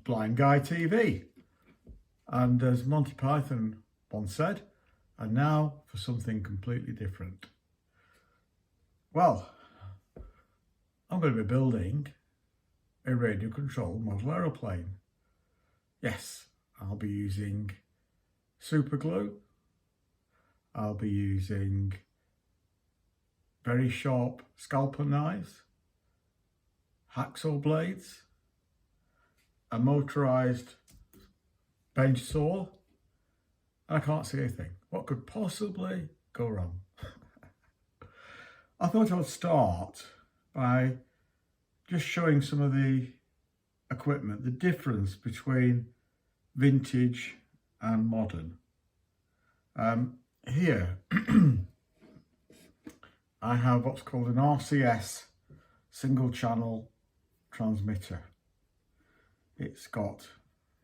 blind guy TV. And as Monty Python once said, and now for something completely different. Well, I'm going to be building a radio control model aeroplane. Yes, I'll be using super glue. I'll be using very sharp scalpel knives, hacksaw blades, a motorised bench saw, and I can't see anything. What could possibly go wrong? I thought I would start by just showing some of the equipment, the difference between vintage and modern. Here I have what's called an RCS single channel transmitter. It's got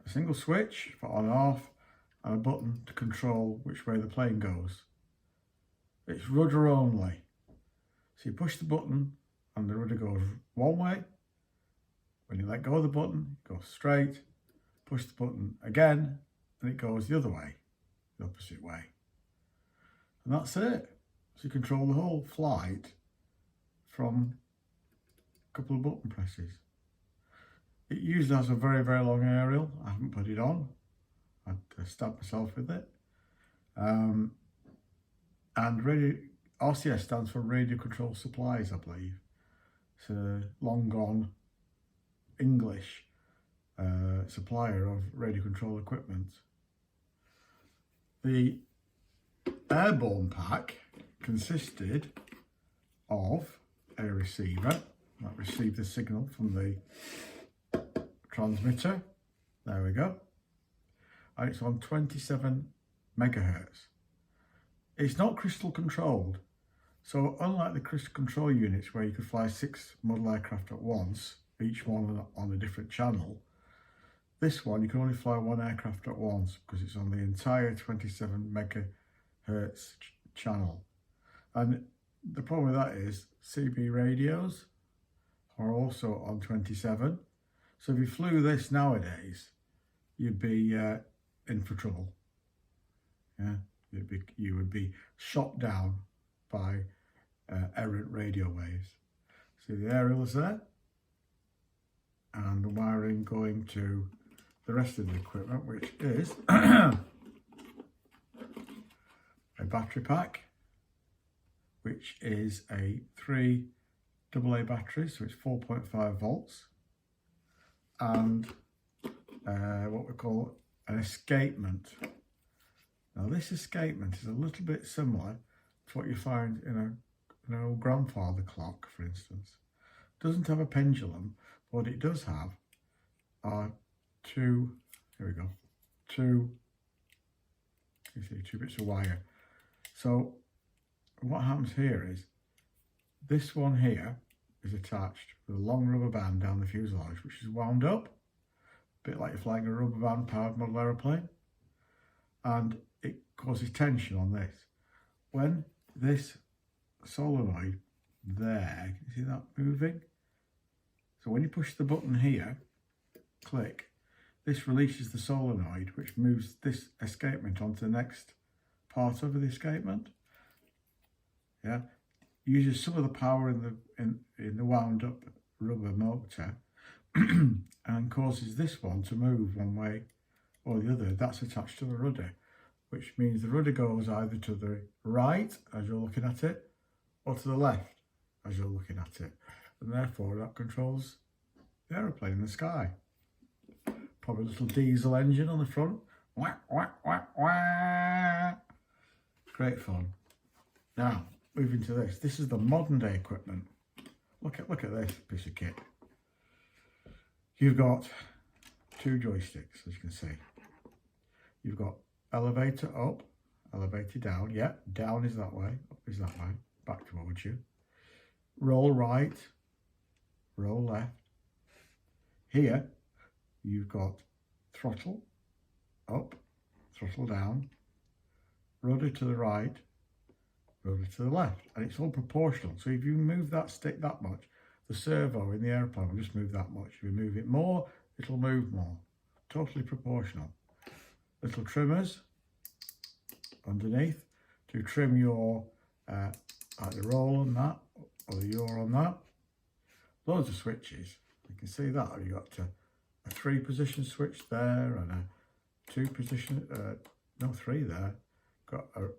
a single switch for on and off and a button to control which way the plane goes. It's rudder only. So you push the button and the rudder goes one way. When you let go of the button, it goes straight. Push the button again and it goes the other way, the opposite way. And that's it. So you control the whole flight from a couple of button presses. It usually has a very, very long aerial. I haven't put it on. I stabbed myself with it. And RCS stands for Radio Control Supplies, I believe. It's a long gone English supplier of radio control equipment. The Airborne Pack consisted of a receiver that received the signal from the transmitter. There we go. And it's on 27 megahertz. It's not crystal controlled. So unlike the crystal control units where you could fly 6 model aircraft at once, each one on a different channel, this one you can only fly 1 aircraft at once because it's on the entire 27 megahertz channel. And the problem with that is CB radios are also on 27. So if you flew this nowadays, you'd be in for trouble. Yeah, you would be shot down by errant radio waves. See the aerials there, and the wiring going to the rest of the equipment, which is a battery pack, which is a 3 AA batteries, so it's 4.5 volts, and what we call an escapement. Now this escapement is a little bit similar to what you find in an old grandfather clock, for instance. It doesn't have a pendulum, but what it does have are two bits of wire. So what happens here is this one here is attached with a long rubber band down the fuselage, which is wound up, a bit like you're flying a rubber band powered model aeroplane, and it causes tension on this. When this solenoid there, can you see that moving? So when you push the button here, click, this releases the solenoid, which moves this escapement onto the next part of the escapement. Yeah, uses some of the power in the wound up rubber motor and causes this one to move one way or the other. That's attached to the rudder, which means the rudder goes either to the right as you're looking at it or to the left as you're looking at it, and therefore that controls the aeroplane in the sky. Probably a little diesel engine on the front. Wah, wah, wah, wah. Great fun. Now moving to this. This is the modern day equipment. Look at this piece of kit. You've got 2 joysticks, as you can see. You've got elevator up, elevator down. Yeah, down is that way, up is that way, back towards you. Roll right, roll left. Here, you've got throttle up, throttle down, rudder to the right, rudder to the left, and it's all proportional. So if you move that stick that much, the servo in the airplane will just move that much. If you move it more, it'll move more. totally proportional. Little trimmers underneath to trim your like the roll on that or the yaw on that. Loads of switches. You can see that you've got a 3-position switch there and a 2-position, no 3 there. Got a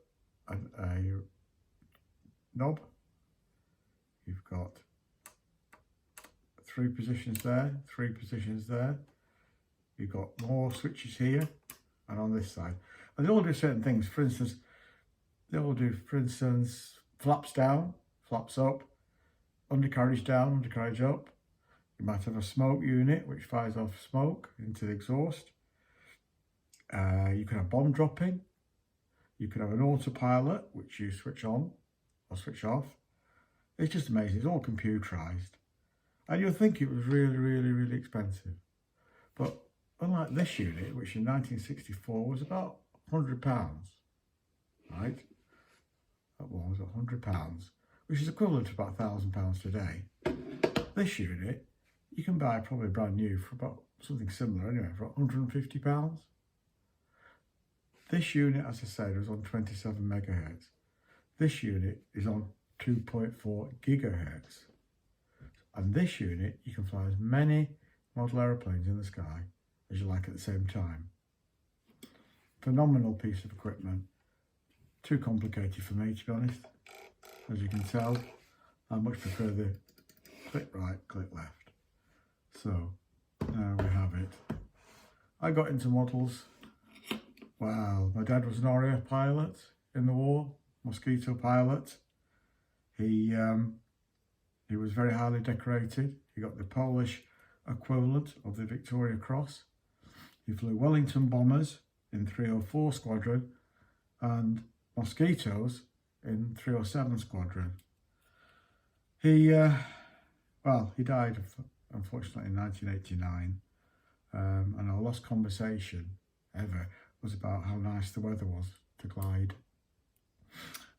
knob. You've got 3 positions there, 3 positions there. You've got more switches here and on this side. And they all do certain things. For instance, they all do, for instance, flaps down, flaps up, undercarriage down, undercarriage up. You might have a smoke unit which fires off smoke into the exhaust. You can have bomb dropping. You can have an autopilot which you switch on or switch off. It's just amazing. It's all computerized. And you'll think it was really, really, really expensive. But unlike this unit, which in 1964 was about £100, right? That was £100, which is equivalent to about £1,000 today. This unit, you can buy probably brand new for about something similar anyway, for £150. This unit, as I said, was on 27 megahertz. This unit is on 2.4 gigahertz. And this unit, you can fly as many model aeroplanes in the sky as you like at the same time. Phenomenal piece of equipment. Too complicated for me, to be honest. As you can tell, I much prefer the click right, click left. So, there we have it. I got into models. Well, my dad was an Aria pilot in the war, Mosquito pilot. He was very highly decorated. He got the Polish equivalent of the Victoria Cross. He flew Wellington bombers in 304 Squadron and Mosquitoes in 307 Squadron. He died unfortunately in 1989, and our last conversation ever was about how nice the weather was to glide.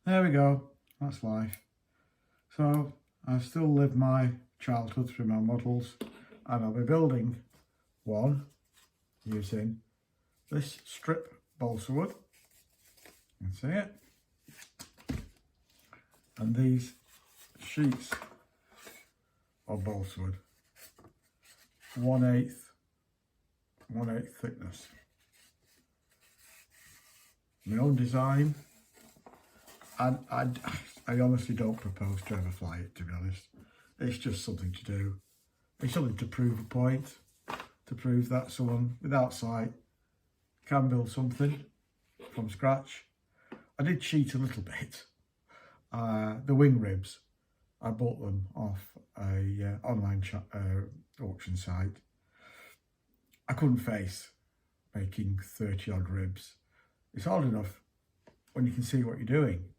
There we go, that's life. So I still live my childhood through my models, and I'll be building one using this strip balsa wood. You can see it. And these sheets of balsa wood, 1/8 thickness. My own design, and I honestly don't propose to ever fly it, to be honest. It's just something to do. It's something to prove a point, to prove that someone without sight can build something from scratch. I did cheat a little bit. The wing ribs, I bought them off a online auction site. I couldn't face making 30 odd ribs. It's hard enough when you can see what you're doing.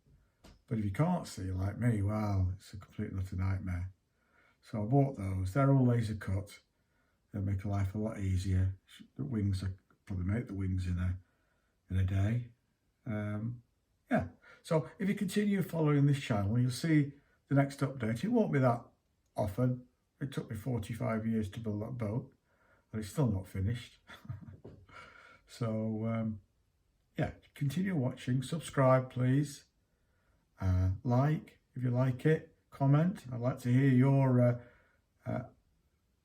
But if you can't see, like me, well, it's a complete and utter nightmare. So I bought those. They're all laser cut. They make life a lot easier. The wings, I probably make the wings in a day. Yeah. So if you continue following this channel, you'll see the next update. It won't be that often. It took me 45 years to build that boat, and it's still not finished. So yeah, continue watching. Subscribe, please. Like if you like it. Comment. I'd like to hear your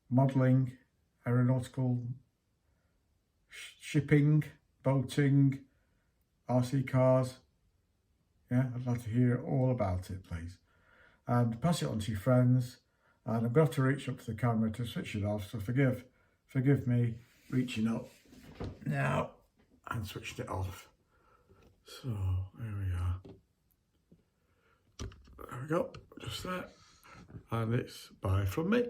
modelling, aeronautical, shipping, boating, RC cars. Yeah, I'd like to hear all about it, please. And pass it on to your friends. And I'm going to have to reach up to the camera to switch it off, so forgive me reaching up now and switched it off. So there we are. There we go, just there. And it's bye from me.